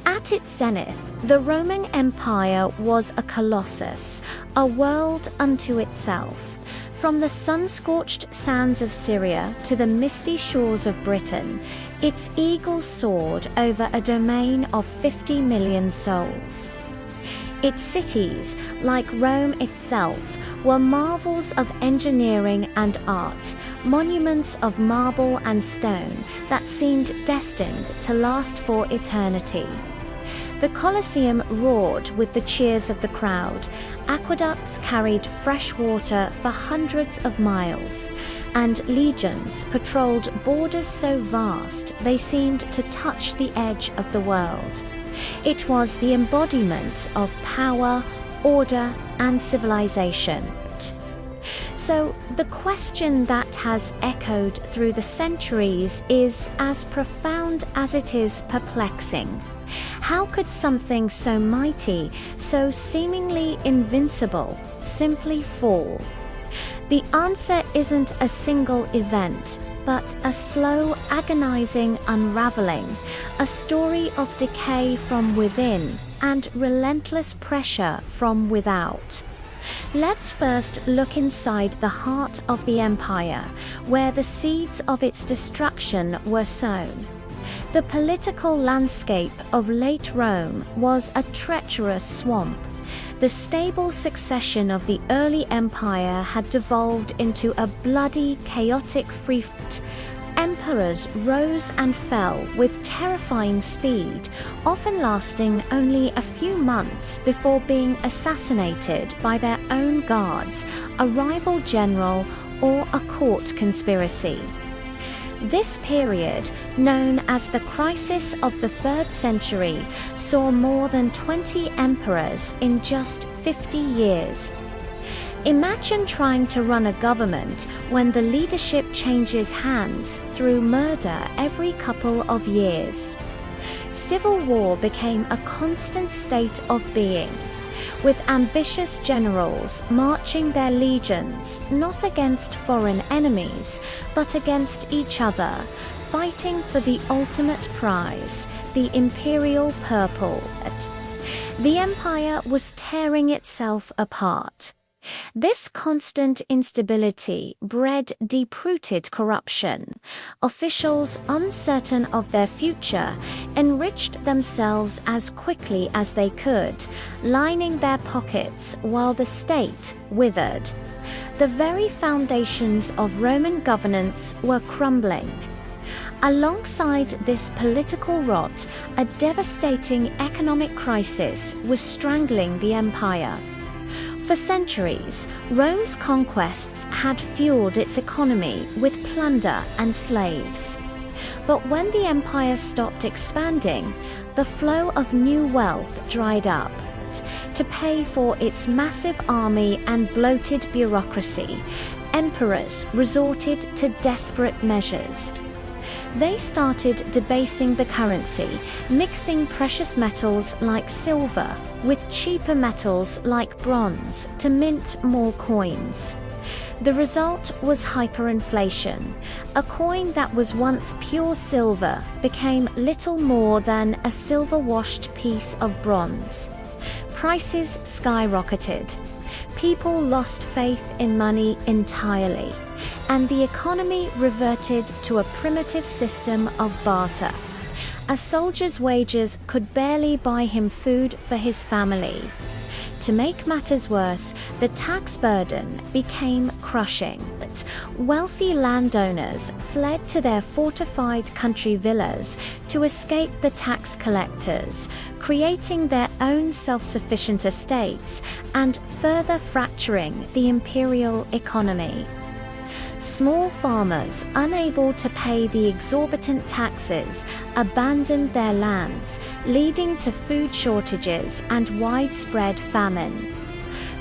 At its zenith, the Roman Empire was a colossus, a world unto itself. From the sun-scorched sands of Syria to the misty shores of Britain, its eagle soared over a domain of 50 million souls. Its cities, like Rome itself, were marvels of engineering and art, monuments of marble and stone that seemed destined to last for eternity. The Colosseum roared with the cheers of the crowd, aqueducts carried fresh water for hundreds of miles, and legions patrolled borders so vast they seemed to touch the edge of the world. It was the embodiment of power, order, and civilization. So, the question that has echoed through the centuries is as profound as it is perplexing. How could something so mighty, so seemingly invincible, simply fall? The answer isn't a single event, but a slow, agonizing unraveling, a story of decay from within and relentless pressure from without. Let's first look inside the heart of the empire, where the seeds of its destruction were sown. The political landscape of late Rome was a treacherous swamp. The stable succession of the early empire had devolved into a bloody, chaotic freefall. Emperors rose and fell with terrifying speed, often lasting only a few months before being assassinated by their own guards, a rival general, or a court conspiracy. This period, known as the Crisis of the 3rd Century, saw more than 20 emperors in just 50 years. Imagine trying to run a government when the leadership changes hands through murder every couple of years. Civil war became a constant state of being, with ambitious generals marching their legions not against foreign enemies, but against each other, fighting for the ultimate prize, the imperial purple. The empire was tearing itself apart. This constant instability bred deep-rooted corruption. Officials, uncertain of their future, enriched themselves as quickly as they could, lining their pockets while the state withered. The very foundations of Roman governance were crumbling. Alongside this political rot, a devastating economic crisis was strangling the empire. For centuries, Rome's conquests had fueled its economy with plunder and slaves. But when the empire stopped expanding, the flow of new wealth dried up. To pay for its massive army and bloated bureaucracy, emperors resorted to desperate measures. They started debasing the currency, mixing precious metals like silver with cheaper metals like bronze to mint more coins. The result was hyperinflation. A coin that was once pure silver became little more than a silver-washed piece of bronze. Prices skyrocketed. People lost faith in money entirely, and the economy reverted to a primitive system of barter. A soldier's wages could barely buy him food for his family. To make matters worse, the tax burden became crushing. Wealthy landowners fled to their fortified country villas to escape the tax collectors, creating their own self-sufficient estates and further fracturing the imperial economy. Small farmers, unable to pay the exorbitant taxes, abandoned their lands, leading to food shortages and widespread famine.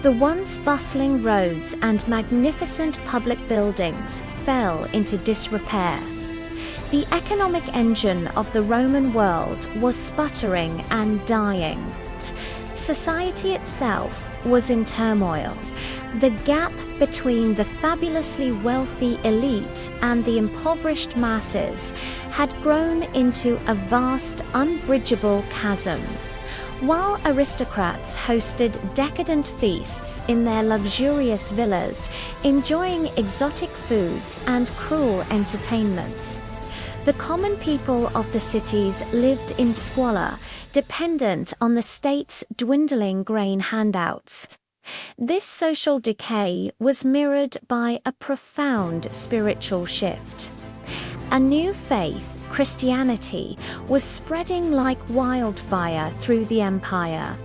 The once bustling roads and magnificent public buildings fell into disrepair. The economic engine of the Roman world was sputtering and dying. Society itself was in turmoil. The gap between the fabulously wealthy elite and the impoverished masses had grown into a vast, unbridgeable chasm. While aristocrats hosted decadent feasts in their luxurious villas, enjoying exotic foods and cruel entertainments, the common people of the cities lived in squalor, dependent on the state's dwindling grain handouts. This social decay was mirrored by a profound spiritual shift. A new faith, Christianity, was spreading like wildfire through the empire.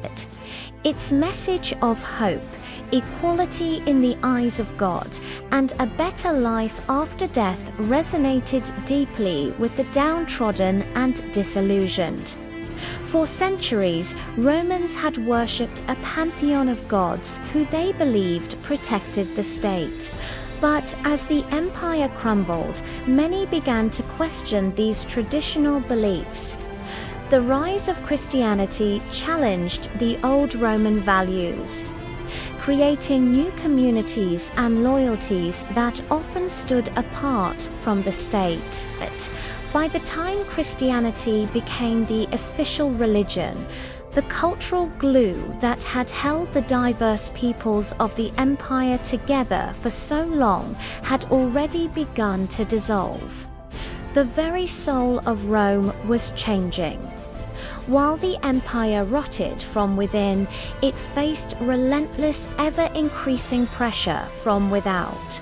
Its message of hope, equality in the eyes of God, and a better life after death resonated deeply with the downtrodden and disillusioned. For centuries, Romans had worshipped a pantheon of gods who they believed protected the state. But as the empire crumbled, many began to question these traditional beliefs. The rise of Christianity challenged the old Roman values, creating new communities and loyalties that often stood apart from the state. By the time Christianity became the official religion, the cultural glue that had held the diverse peoples of the empire together for so long had already begun to dissolve. The very soul of Rome was changing. While the empire rotted from within, it faced relentless, ever-increasing pressure from without.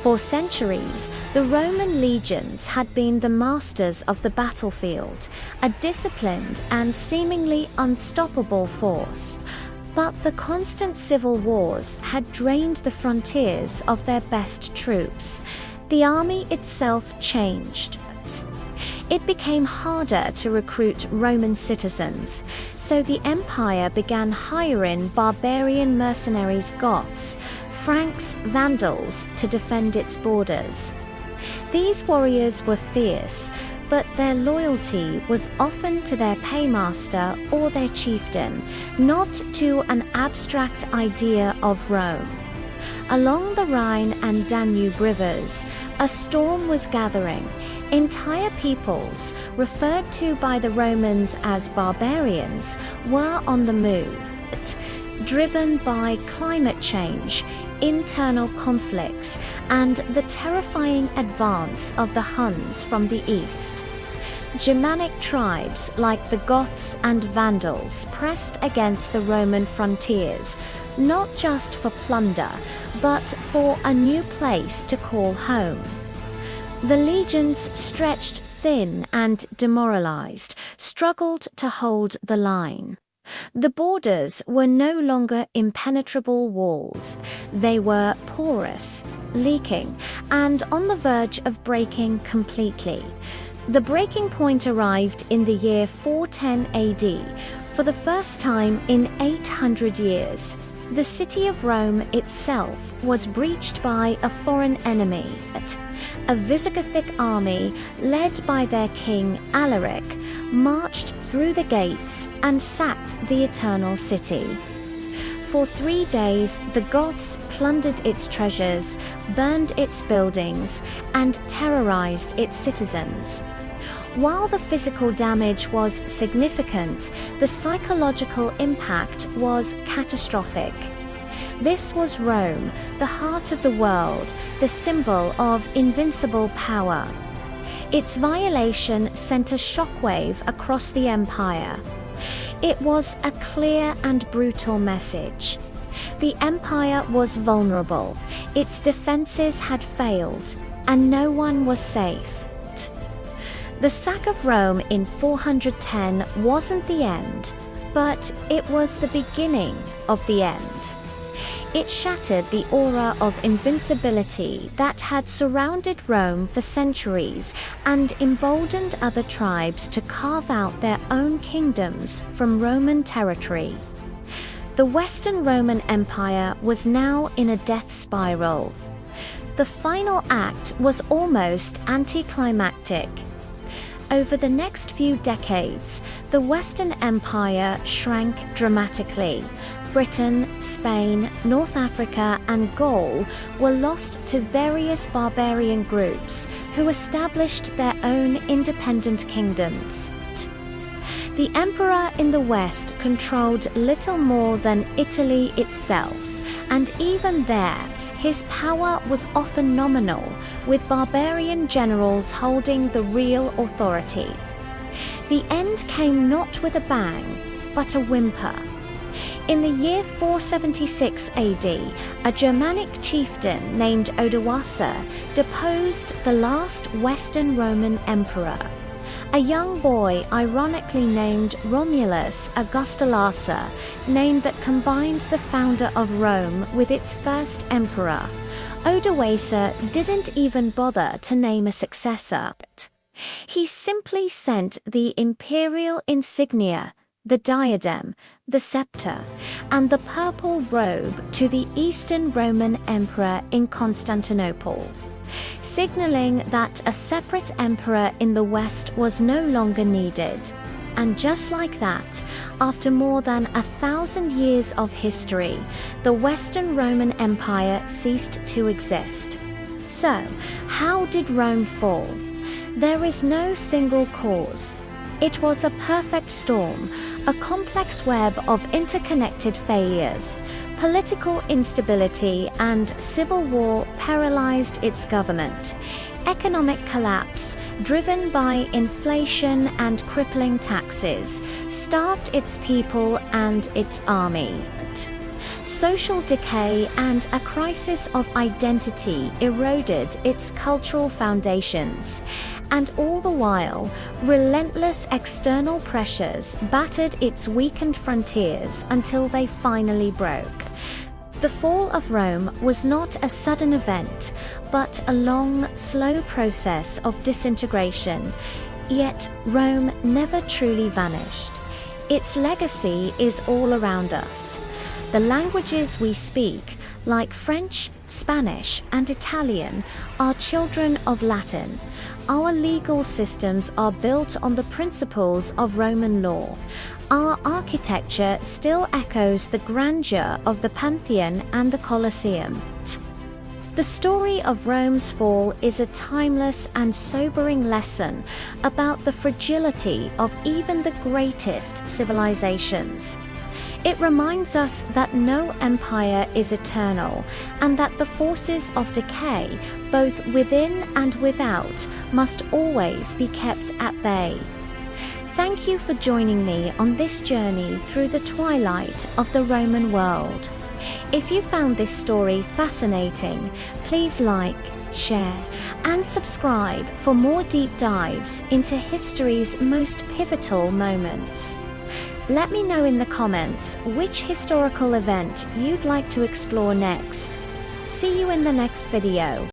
For centuries, the Roman legions had been the masters of the battlefield, a disciplined and seemingly unstoppable force. But the constant civil wars had drained the frontiers of their best troops. The army itself changed. It became harder to recruit Roman citizens, so the empire began hiring barbarian mercenaries, Goths, Franks, Vandals, to defend its borders. These warriors were fierce, but their loyalty was often to their paymaster or their chieftain, not to an abstract idea of Rome. Along the Rhine and Danube rivers, a storm was gathering. Entire peoples, referred to by the Romans as barbarians, were on the move, driven by climate change, internal conflicts, and the terrifying advance of the Huns from the east. Germanic tribes like the Goths and Vandals pressed against the Roman frontiers, not just for plunder, but for a new place to call home. The legions, stretched thin and demoralized, struggled to hold the line. The borders were no longer impenetrable walls. They were porous, leaking, and on the verge of breaking completely. The breaking point arrived in the year 410 AD, for the first time in 800 years. The city of Rome itself was breached by a foreign enemy. A Visigothic army, led by their king Alaric, marched through the gates and sacked the Eternal City. For 3 days, the Goths plundered its treasures, burned its buildings, and terrorized its citizens. While the physical damage was significant, the psychological impact was catastrophic. This was Rome, the heart of the world, the symbol of invincible power. Its violation sent a shockwave across the empire. It was a clear and brutal message. The empire was vulnerable, its defenses had failed, and no one was safe. The sack of Rome in 410 wasn't the end, but it was the beginning of the end. It shattered the aura of invincibility that had surrounded Rome for centuries and emboldened other tribes to carve out their own kingdoms from Roman territory. The Western Roman Empire was now in a death spiral. The final act was almost anticlimactic. Over the next few decades, the Western Empire shrank dramatically. Britain, Spain, North Africa, and Gaul were lost to various barbarian groups who established their own independent kingdoms. The emperor in the West controlled little more than Italy itself, and even there, his power was often nominal, with barbarian generals holding the real authority. The end came not with a bang, but a whimper. In the year 476 AD, a Germanic chieftain named Odoacer deposed the last Western Roman emperor. A young boy ironically named Romulus Augustulacer, name that combined the founder of Rome with its first emperor. Odoacer didn't even bother to name a successor. He simply sent the imperial insignia, the diadem, the scepter, and the purple robe to the Eastern Roman Emperor in Constantinople, signaling that a separate emperor in the West was no longer needed. And just like that, after more than 1,000 years of history, the Western Roman Empire ceased to exist. So, how did Rome fall? There is no single cause. It was a perfect storm, a complex web of interconnected failures. Political instability and civil war paralyzed its government. Economic collapse, driven by inflation and crippling taxes, starved its people and its army. Social decay and a crisis of identity eroded its cultural foundations, and all the while, relentless external pressures battered its weakened frontiers until they finally broke. The fall of Rome was not a sudden event, but a long, slow process of disintegration. Yet Rome never truly vanished. Its legacy is all around us. The languages we speak, like French, Spanish, and Italian, are children of Latin. Our legal systems are built on the principles of Roman law. Our architecture still echoes the grandeur of the Pantheon and the Colosseum. The story of Rome's fall is a timeless and sobering lesson about the fragility of even the greatest civilizations. It reminds us that no empire is eternal, and that the forces of decay, both within and without, must always be kept at bay. Thank you for joining me on this journey through the twilight of the Roman world. If you found this story fascinating, please like, share, and subscribe for more deep dives into history's most pivotal moments. Let me know in the comments which historical event you'd like to explore next. See you in the next video.